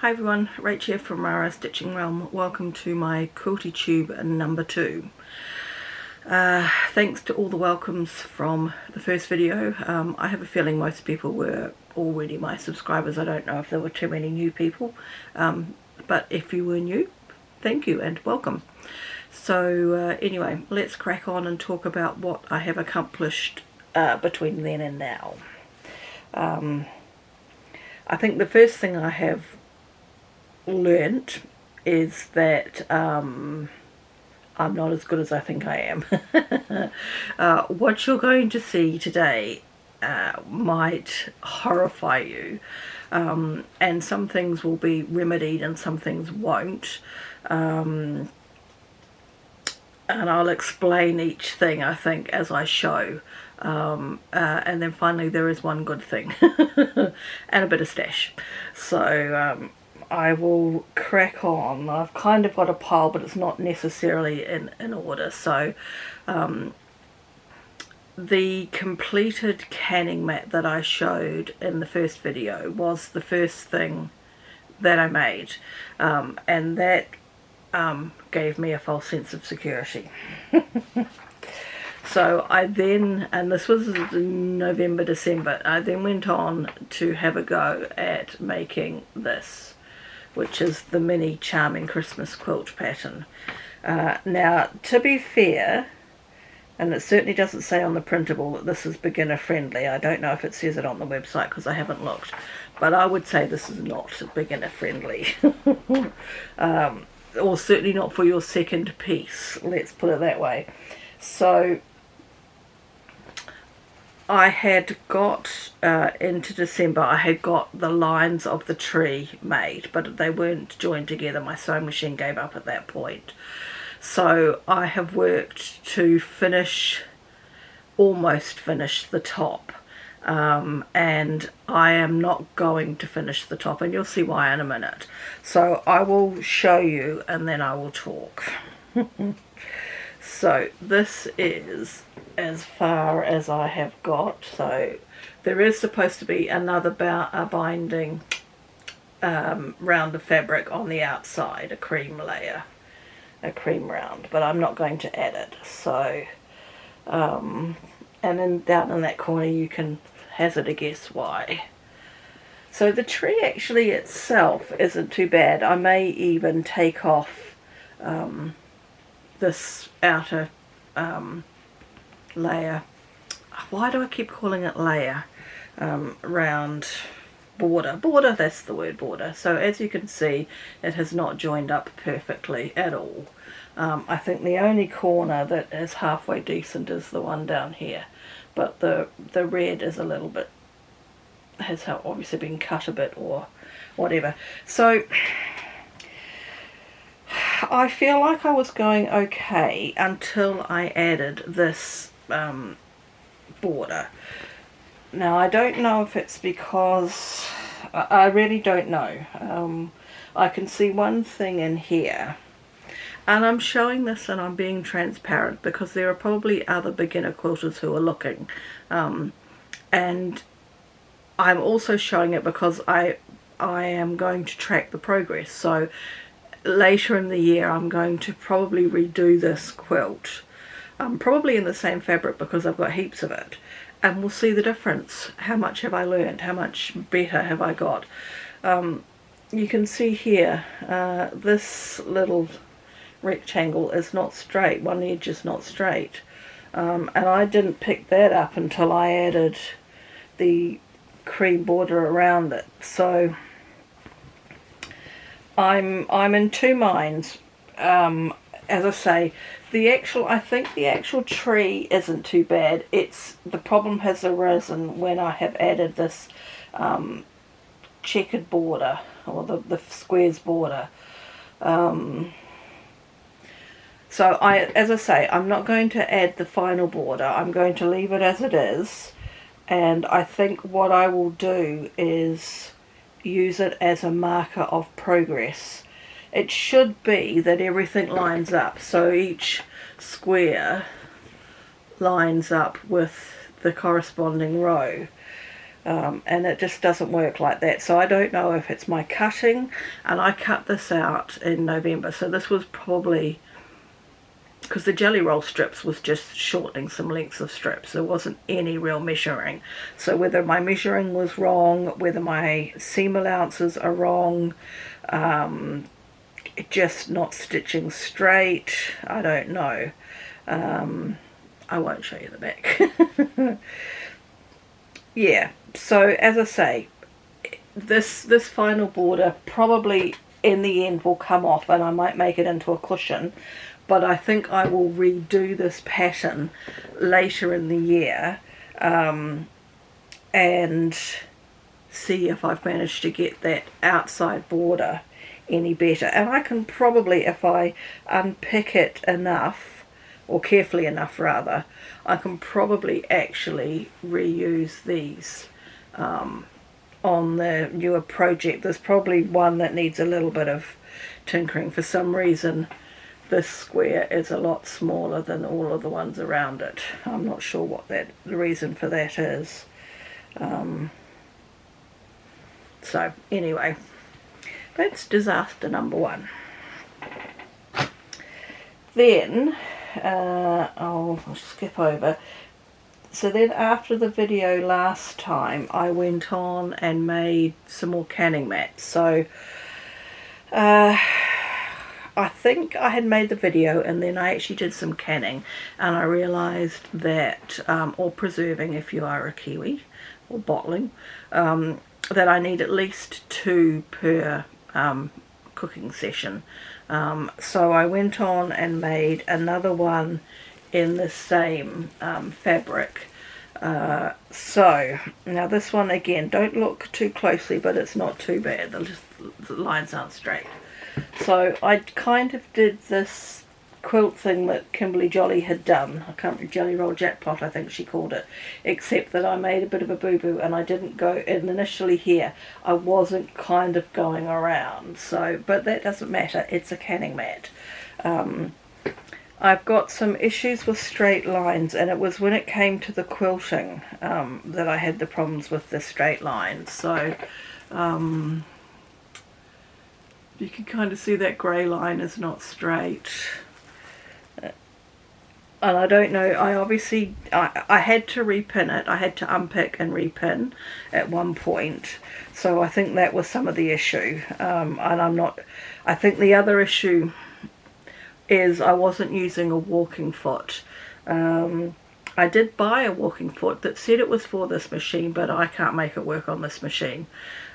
Hi everyone, Rach here from Rara Stitching Realm. Welcome to my Quiltytube number 2. Thanks to all the welcomes from the first video. I have a feeling most people were already my subscribers. I don't know if there were too many new people, but if you were new, thank you and welcome. So anyway, let's crack on and talk about what I have accomplished between then and now. I think the first thing I have learnt is that I'm not as good as I think I am. What you're going to see today might horrify you, and some things will be remedied and some things won't, and I'll explain each thing, I think, as I show. And then finally there is one good thing and a bit of stash. So I will crack on. I've kind of got a pile, but it's not necessarily in order. So the completed canning mat that I showed in the first video was the first thing that I made, and that gave me a false sense of security. So I then, and this was in November, December, I then went on to have a go at making this, which is the mini charming Christmas quilt pattern. Now, to be fair, and it certainly doesn't say on the printable that this is beginner friendly. I don't know if it says it on the website because I haven't looked, but I would say this is not beginner friendly. Or certainly not for your second piece, let's put it that way. So I had got into December, I had got the lines of the tree made, but they weren't joined together. My sewing machine gave up at that point. So I have worked to almost finish the top, and I am not going to finish the top, and you'll see why in a minute. So I will show you and then I will talk. So this is as far as I have got. So there is supposed to be another binding round of fabric on the outside, a cream layer, a cream round, but I'm not going to add it. So and then down in that corner you can hazard a guess why. So the tree actually itself isn't too bad. I may even take off this outer layer. Why do I keep calling it layer? Round border, that's the word, border. So as you can see, it has not joined up perfectly at all. I think the only corner that is halfway decent is the one down here, but the red is a little bit, has obviously been cut a bit or whatever. So I feel like I was going okay until I added this border. Now I don't know if it's because, I really don't know. I can see one thing in here, and I'm showing this and I'm being transparent because there are probably other beginner quilters who are looking, and I'm also showing it because I am going to track the progress. So later in the year I'm going to probably redo this quilt, probably in the same fabric because I've got heaps of it, and we'll see the difference. How much have I learned? How much better have I got? You can see here, this little rectangle is not straight, one edge is not straight, and I didn't pick that up until I added the cream border around it. So I'm in two minds. As I say, I think the actual tree isn't too bad. It's the problem has arisen when I have added this checkered border, or the squares border. So as I say, I'm not going to add the final border. I'm going to leave it as it is, and I think what I will do is use it as a marker of progress. It should be that everything lines up, so each square lines up with the corresponding row. and it just doesn't work like that. So I don't know if it's my cutting, and I cut this out in November, so this was probably because the jelly roll strips was just shortening some lengths of strips. There wasn't any real measuring. So whether my measuring was wrong, whether my seam allowances are wrong, just not stitching straight, I don't know. I won't show you the back. Yeah, so as I say, this final border probably in the end will come off, and I might make it into a cushion, but I think I will redo this pattern later in the year, and see if I've managed to get that outside border any better. And I can probably, if I unpick it enough, or carefully enough rather, I can probably actually reuse these on the newer project. There's probably one that needs a little bit of tinkering. For some reason this square is a lot smaller than all of the ones around it. I'm not sure what the reason for that is. So anyway, that's disaster number one. Then I'll skip over. So then after the video last time, I went on and made some more canning mats. So I think I had made the video and then I actually did some canning, and I realised that, or preserving if you are a Kiwi, or bottling, that I need at least 2 per cooking session. So I went on and made another one in the same fabric. So now this one, again, don't look too closely, but it's not too bad. The lines aren't straight. So I kind of did this quilt thing that Kimberly Jolly had done. I can't remember, Jelly Roll Jackpot I think she called it, except that I made a bit of a boo-boo and I didn't go in initially here. I wasn't kind of going around, so, but that doesn't matter, it's a canning mat. I've got some issues with straight lines, and it was when it came to the quilting that I had the problems with the straight lines. So you can kind of see that grey line is not straight. And I don't know, I obviously, I had to repin it. I had to unpick and repin at one point. So I think that was some of the issue. And I think the other issue is I wasn't using a walking foot. I did buy a walking foot that said it was for this machine, but I can't make it work on this machine.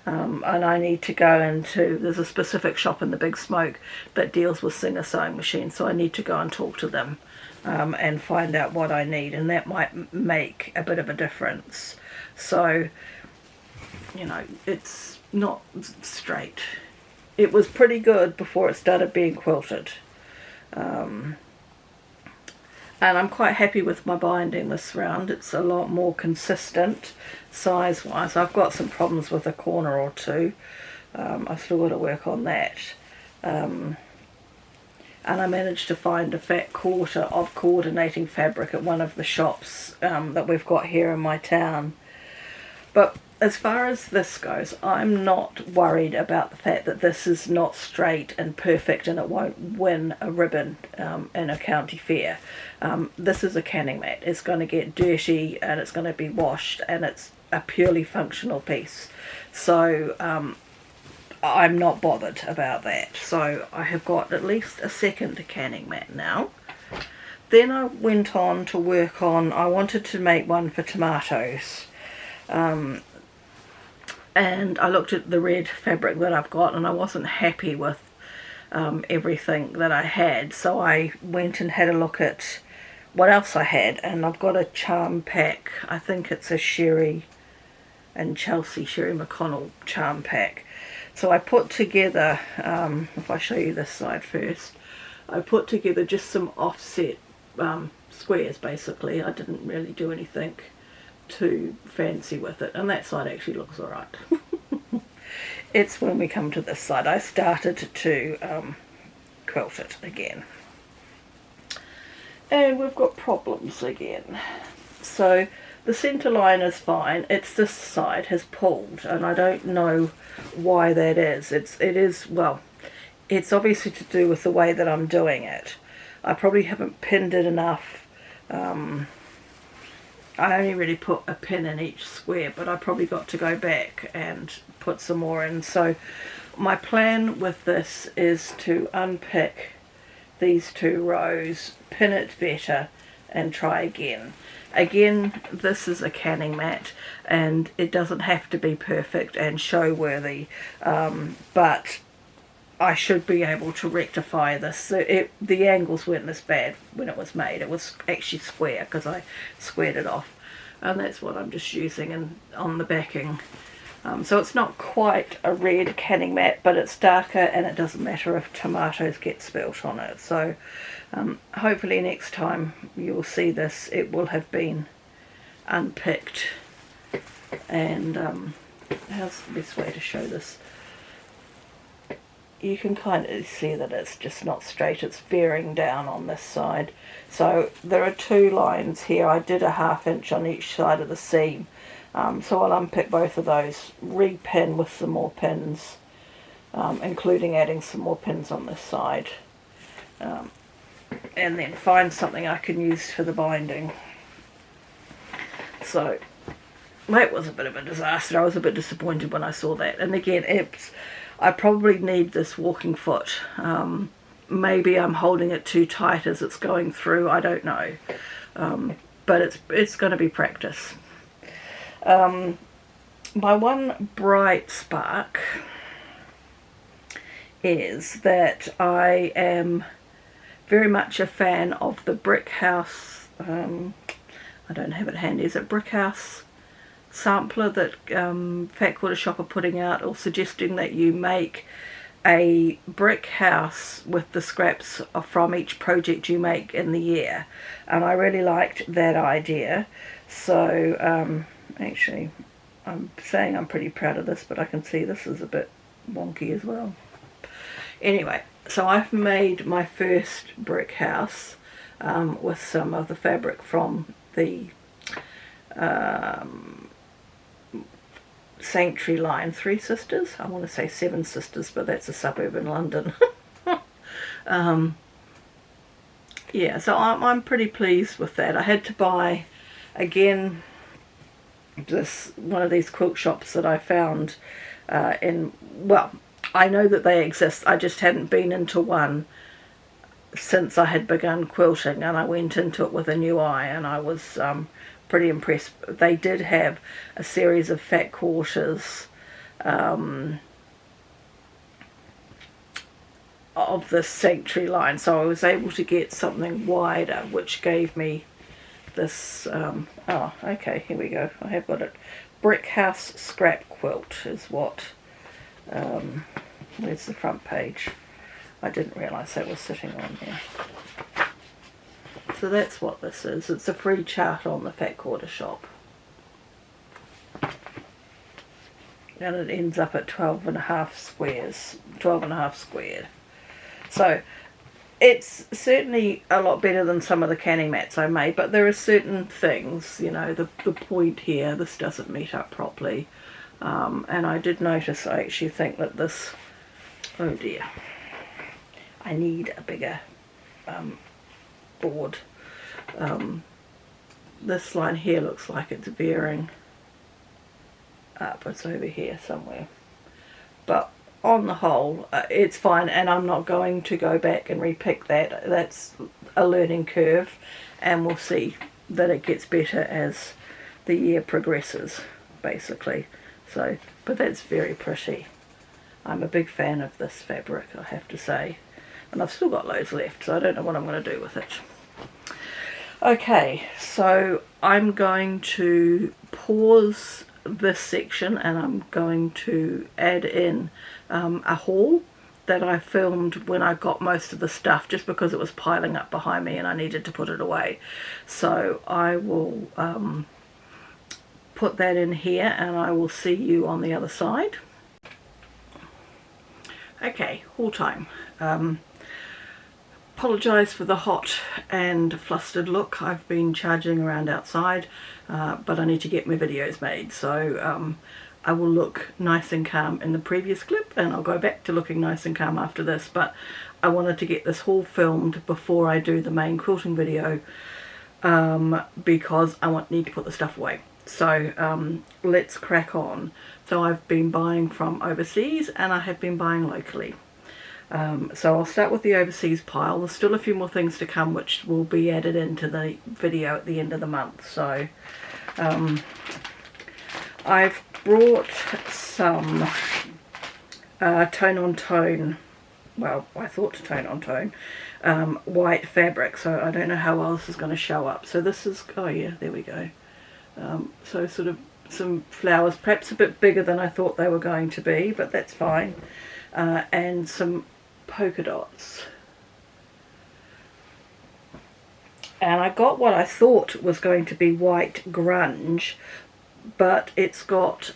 And I need to go into, there's a specific shop in the Big Smoke that deals with Singer sewing machines, so I need to go and talk to them and find out what I need, and that might make a bit of a difference. So, you know, it's not straight. It was pretty good before it started being quilted. And I'm quite happy with my binding this round. It's a lot more consistent size wise. I've got some problems with a corner or two. I've still got to work on that. And I managed to find a fat quarter of coordinating fabric at one of the shops that we've got here in my town. But as far as this goes, I'm not worried about the fact that this is not straight and perfect and it won't win a ribbon in a county fair. This is a canning mat. It's going to get dirty and it's going to be washed, and it's a purely functional piece. So I'm not bothered about that. So I have got at least a second canning mat now. Then I went on to work on, I wanted to make one for tomatoes. And I looked at the red fabric that I've got and I wasn't happy with everything that I had. So I went and had a look at what else I had, and I've got a charm pack. I think it's a Sherry and Chelsea, Sherry McConnell charm pack. So I put together, if I show you this side first, I put together just some offset squares basically. I didn't really do anything too fancy with it, and that side actually looks alright. It's when we come to this side I started to quilt it again, and we've got problems again. So the centre line is fine. It's this side has pulled, and I don't know why that is. Well, it's obviously to do with the way that I'm doing it. I probably haven't pinned it enough. I only really put a pin in each square, but I probably got to go back and put some more in. So my plan with this is to unpick these 2 rows, pin it better, and try again. Again, this is a canning mat, and it doesn't have to be perfect and show worthy, but I should be able to rectify this. So the angles weren't this bad when it was made. It was actually square because I squared it off, and that's what I'm just using on the backing. So it's not quite a red canning mat, but it's darker, and it doesn't matter if tomatoes get spilt on it. So hopefully next time you'll see this, it will have been unpicked. And how's the best way to show this? You can kind of see that it's just not straight, it's veering down on this side. So there are 2 lines here. I did a 1/2 inch on each side of the seam. So I'll unpick both of those, repin with some more pins, including adding some more pins on this side, and then find something I can use for the binding. So that was a bit of a disaster. I was a bit disappointed when I saw that. And again, I probably need this walking foot. Maybe I'm holding it too tight as it's going through, I don't know. But it's going to be practice. My one bright spark is that I am very much a fan of the brick house, I don't have it handy, is it brick house sampler that Fat Quarter Shop are putting out, or suggesting that you make a brick house with the scraps from each project you make in the year, and I really liked that idea. So actually I'm saying I'm pretty proud of this, but I can see this is a bit wonky as well. Anyway, so I've made my first brick house with some of the fabric from the Sanctuary line, 3 Sisters. I want to say 7 Sisters, but that's a suburb in London. Yeah, so I'm pretty pleased with that. I had to buy, again, one of these quilt shops that I found well, I know that they exist, I just hadn't been into one since I had begun quilting, and I went into it with a new eye, and I was pretty impressed. They did have a series of Fat Quarters of the Sanctuary line, so I was able to get something wider, which gave me this, oh okay, here we go, I have got it. Brick House Scrap Quilt is what, where's the front page? I didn't realise that was sitting on there. So that's what this is. It's a free chart on the Fat Quarter Shop. And it ends up at 12.5 squares, 12.5 squared. So it's certainly a lot better than some of the canning mats I made, but there are certain things, you know, the point here, this doesn't meet up properly. And I did notice, I actually think that this, oh dear, I need a bigger board. This line here looks like it's veering up, it's over here somewhere, but on the whole it's fine, and I'm not going to go back and repick that. That's a learning curve, and we'll see that it gets better as the year progresses, basically. So, but that's very pretty. I'm a big fan of this fabric, I have to say, and I've still got loads left, so I don't know what I'm going to do with it. Okay, so I'm going to pause this section, and I'm going to add in a haul that I filmed when I got most of the stuff, just because it was piling up behind me and I needed to put it away. So I will put that in here, and I will see you on the other side. Okay, haul time. apologise for the hot and flustered look. I've been charging around outside, but I need to get my videos made, so I will look nice and calm in the previous clip, and I'll go back to looking nice and calm after this. But I wanted to get this haul filmed before I do the main quilting video, because I need to put the stuff away. So let's crack on. So I've been buying from overseas, and I have been buying locally. So I'll start with the overseas pile. There's still a few more things to come which will be added into the video at the end of the month. So I've brought some tone on tone, well, I thought tone on tone, white fabric. So I don't know how well this is going to show up. So this is, oh yeah, there we go. So sort of some flowers, perhaps a bit bigger than I thought they were going to be, but that's fine. And some polka dots. And I got what I thought was going to be white grunge, but it's got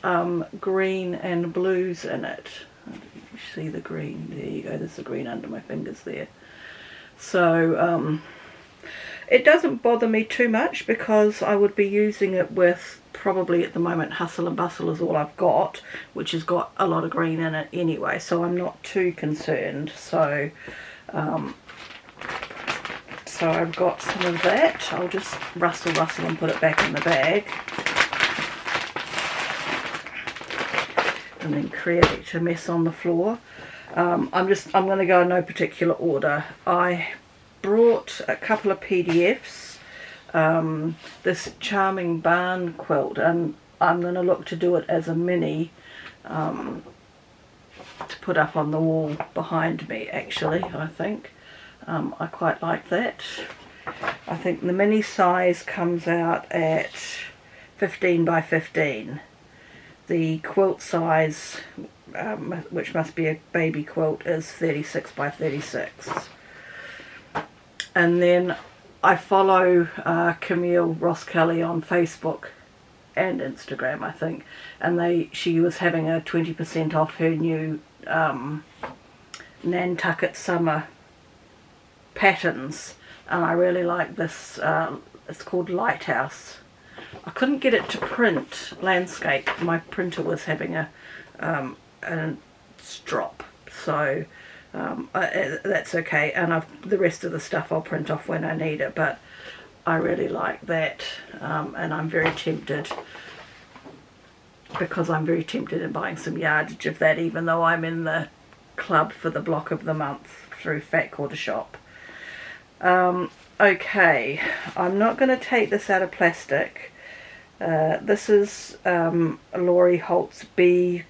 green and blues in it. You see the green? There you go, there's the green under my fingers there. So it doesn't bother me too much because I would be using it with, probably at the moment, Hustle and Bustle is all I've got, which has got a lot of green in it anyway, so I'm not too concerned. So so I've got some of that. I'll just rustle and put it back in the bag, and then create a mess on the floor. I'm going to go in no particular order. I brought a couple of PDFs, this charming barn quilt, and I'm going to look to do it as a mini to put up on the wall behind me. Actually, I think I quite like that. I think the mini size comes out at 15 by 15. The quilt size, which must be a baby quilt, is 36 by 36. And then I follow Camille Ross Kelly on Facebook and Instagram, I think, and she was having a 20% off her new Nantucket summer patterns, and I really like this. It's called Lighthouse. I couldn't get it to print landscape. My printer was having a strop, so that's okay, and the rest of the stuff I'll print off when I need it, but I really like that, and I'm very tempted, because I'm very tempted in buying some yardage of that, even though I'm in the club for the block of the month through Fat Quarter Shop. Okay, I'm not going to take this out of plastic. This is Laurie Holt's Bee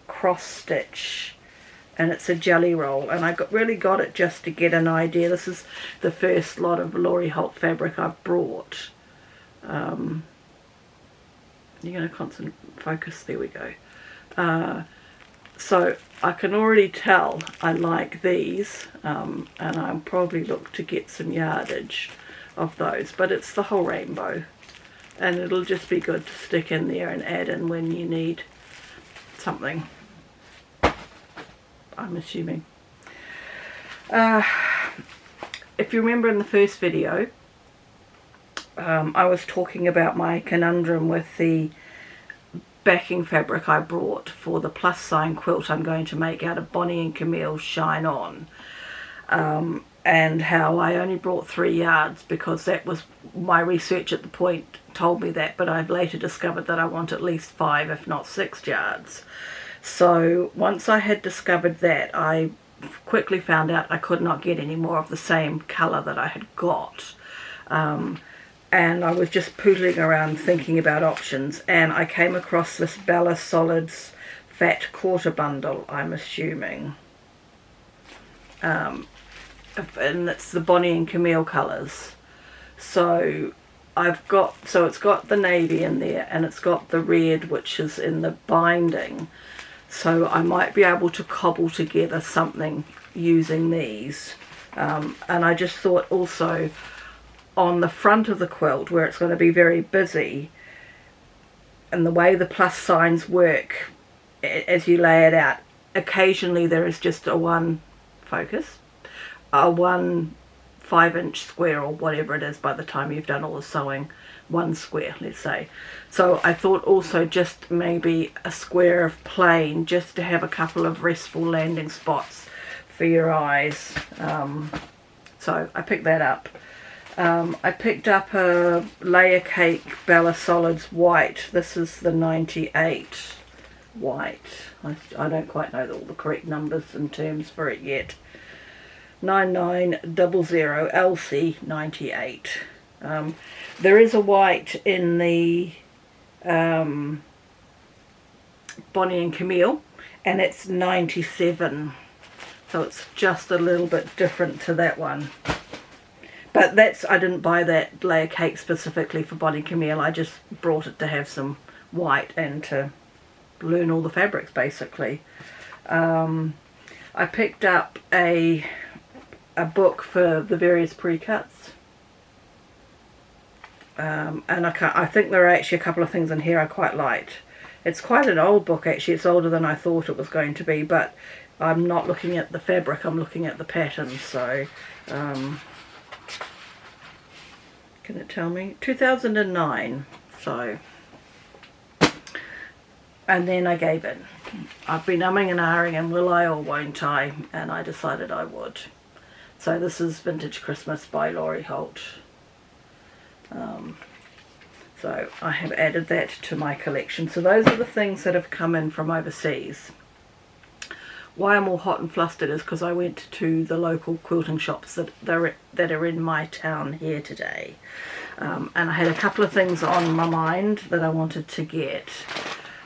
cross stitch, and it's a jelly roll, and I really got it just to get an idea. This is the first lot of Laurie Holt fabric I've brought. You're going to focus, there we go. So I can already tell I like these, and I'll probably look to get some yardage of those, but it's the whole rainbow, and it'll just be good to stick in there and add in when you need something, I'm assuming. If you remember in the first video, I was talking about my conundrum with the backing fabric I brought for the plus sign quilt I'm going to make out of Bonnie and Camille Shine On, and how I only brought 3 yards because that was my research at the point told me that, but I've later discovered that I want at least 5 if not 6 yards. So once I had discovered that, I quickly found out I could not get any more of the same colour that I had got. And I was just pootling around thinking about options, and I came across this Bella Solids fat quarter bundle, I'm assuming. And it's the Bonnie and Camille colours. So it's got the navy in there, and it's got the red, which is in the binding. So I might be able to cobble together something using these. And I just thought also, on the front of the quilt where it's going to be very busy, and the way the plus signs work as you lay it out, occasionally there is just a one 5-inch square or whatever it is by the time you've done all the sewing, 1 square, let's say. So I thought also just maybe a square of plain, just to have a couple of restful landing spots for your eyes. So I picked that up. I picked up a Layer Cake Bella Solids white. This is the 98 white. I don't quite know all the correct numbers and terms for it yet. 9900 LC 98. There is a white in the Bonnie and Camille, and it's 97, so it's just a little bit different to that one. But I didn't buy that layer cake specifically for Bonnie and Camille. I just brought it to have some white and to learn all the fabrics basically. I picked up a book for the various pre-cuts, and I think there are actually a couple of things in here I quite liked. It's quite an old book actually, it's older than I thought it was going to be, but I'm not looking at the fabric, I'm looking at the patterns. So can it tell me? 2009. So, and then I gave in. I've been umming and ahhing and will I or won't I, and I decided I would. So this is Vintage Christmas by Laurie Holt. So I have added that to my collection. So those are the things that have come in from overseas. Why I'm all hot and flustered is because I went to the local quilting shops that are in my town here today. And I had a couple of things on my mind that I wanted to get.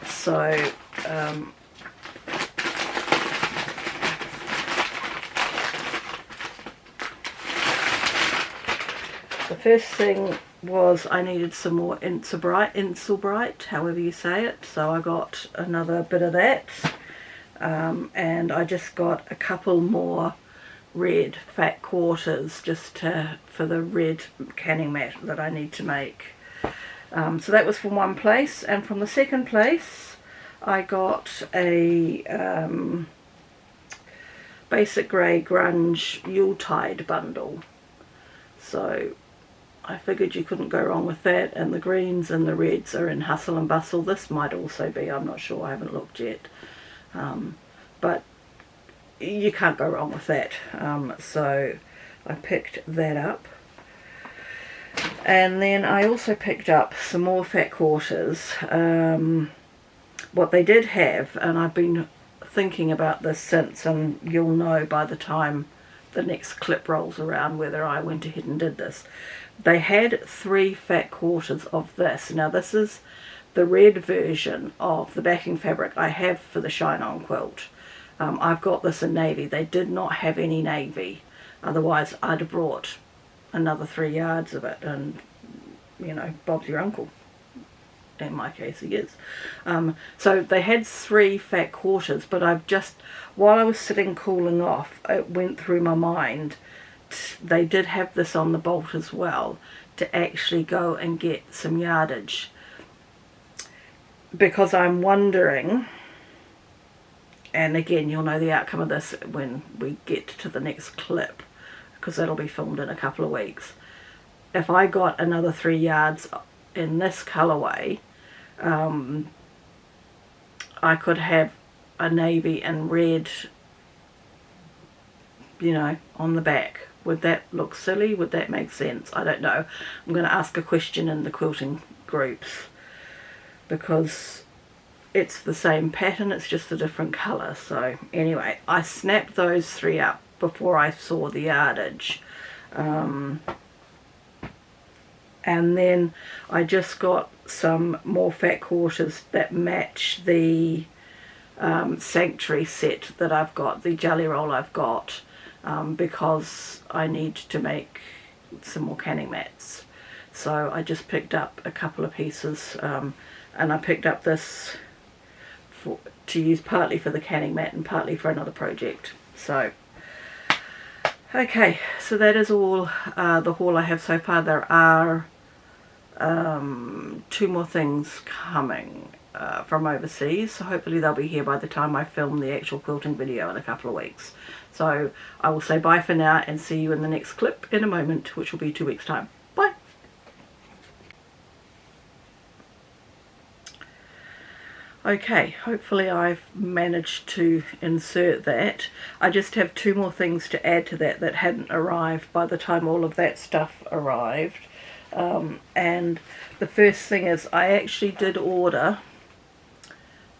So the first thing was I needed some more Insulbrite, however you say it. So I got another bit of that. And I just got a couple more red fat quarters just for the red canning mat that I need to make. So that was from one place, and from the second place I got a basic grey grunge Yuletide bundle. So I figured you couldn't go wrong with that, and the greens and the reds are in Hustle and Bustle. This might also be, I'm not sure, I haven't looked yet. But you can't go wrong with that. So I picked that up. And then I also picked up some more fat quarters. What they did have, and I've been thinking about this since, and you'll know by the time the next clip rolls around whether I went ahead and did this. They had 3 fat quarters of this. Now this is the red version of the backing fabric I have for the Shine On quilt. I've got this in navy. They did not have any navy, otherwise I'd have brought another 3 yards of it, and you know, Bob's your uncle. In my case he is. So they had 3 fat quarters, but I've just, while I was sitting cooling off, it went through my mind, they did have this on the bolt as well, to actually go and get some yardage. Because I'm wondering, and again you'll know the outcome of this when we get to the next clip, because that'll be filmed in a couple of weeks. If I got another 3 yards in this colourway, I could have a navy and red, you know, on the back. Would that look silly? Would that make sense? I don't know. I'm going to ask a question in the quilting groups, because it's the same pattern, it's just a different colour. So anyway, I snapped those 3 up before I saw the yardage. And then I just got some more fat quarters that match the Sanctuary set that I've got, the jelly roll I've got, because I need to make some more canning mats. So I just picked up a couple of pieces, and I picked up this to use partly for the canning mat and partly for another project. So okay, so that is all the haul I have so far. There are 2 more things coming, from overseas, so hopefully they'll be here by the time I film the actual quilting video in a couple of weeks. So I will say bye for now and see you in the next clip in a moment, which will be 2 weeks time. Bye! Okay, hopefully I've managed to insert that. I just have 2 more things to add to that that hadn't arrived by the time all of that stuff arrived. And the first thing is I actually did order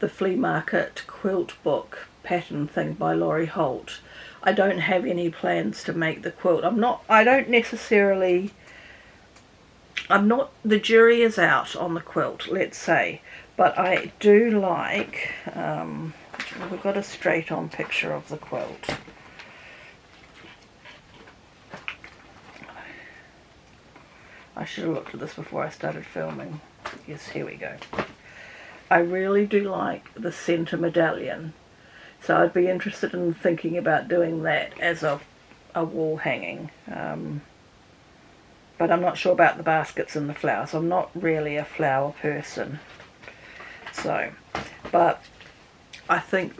the flea market quilt book pattern thing by Laurie Holt. I don't have any plans to make the quilt. The jury is out on the quilt, let's say, but I do like, we've got a straight on picture of the quilt. I should have looked at this before I started filming. Yes, here we go. I really do like the centre medallion, so I'd be interested in thinking about doing that as a wall hanging. But I'm not sure about the baskets and the flowers. I'm not really a flower person. So, but I think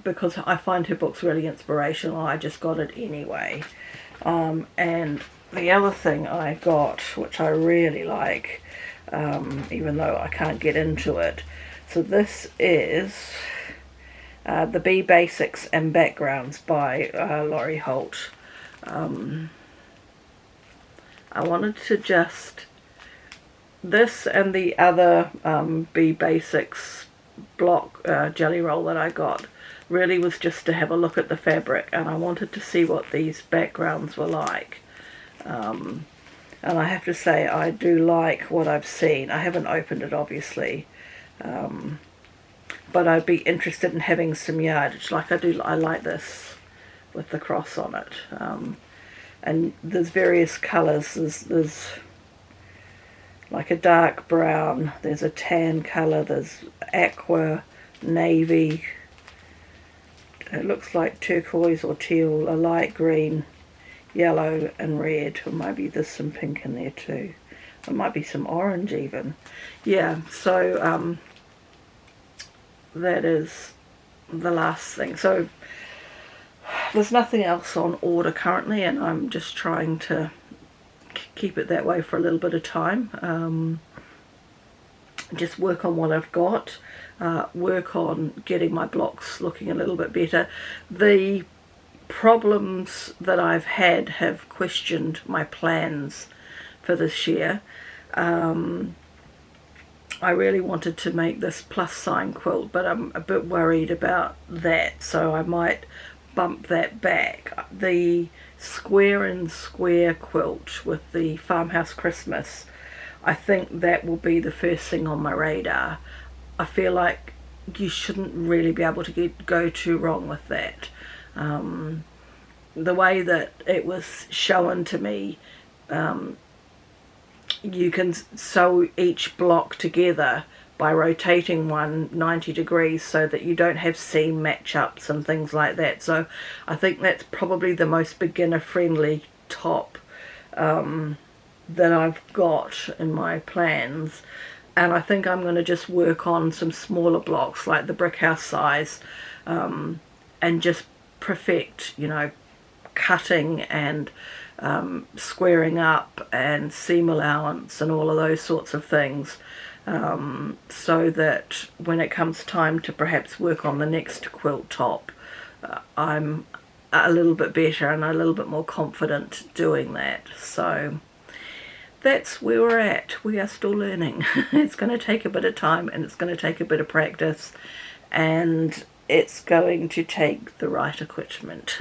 because I find her books really inspirational, I just got it anyway. And the other thing I got, which I really like, even though I can't get into it, so this is the Bee Basics and Backgrounds by Laurie Holt. I wanted to just, this and the other Bee Basics block jelly roll that I got really was just to have a look at the fabric, and I wanted to see what these backgrounds were like. And I have to say I do like what I've seen. I haven't opened it obviously, but I'd be interested in having some yardage like I do. I like this with the cross on it. And there's various colours. There's like a dark brown, there's a tan colour, there's aqua, navy, it looks like turquoise or teal, a light green, yellow and red, or maybe there's some pink in there too. There might be some orange even. Yeah, so that is the last thing. So there's nothing else on order currently, and I'm just trying to keep it that way for a little bit of time. Just work on what I've got, work on getting my blocks looking a little bit better. The problems that I've had have questioned my plans for this year. I really wanted to make this plus sign quilt, but I'm a bit worried about that, so I might bump that back. The square and square quilt with the Farmhouse Christmas, I think that will be the first thing on my radar. I feel like you shouldn't really be able to go too wrong with that. The way that it was shown to me, you can sew each block together by rotating one 90 degrees so that you don't have seam matchups and things like that. So I think that's probably the most beginner friendly top that I've got in my plans. And I think I'm going to just work on some smaller blocks like the brick house size, and just perfect, you know, cutting and squaring up and seam allowance and all of those sorts of things, so that when it comes time to perhaps work on the next quilt top, I'm a little bit better and a little bit more confident doing that. So that's where we're at. We are still learning. It's going to take a bit of time, and it's going to take a bit of practice, and it's going to take the right equipment.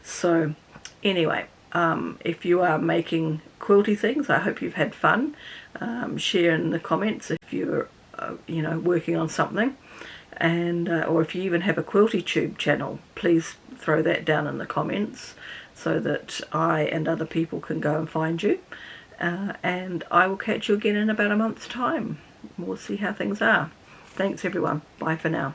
So anyway, if you are making quilty things, I hope you've had fun. Share in the comments if you're you know, working on something, and or if you even have a Quiltytube channel, please throw that down in the comments so that I and other people can go and find you. And I will catch you again in about a month's time. We'll see how things are. Thanks everyone. Bye for now.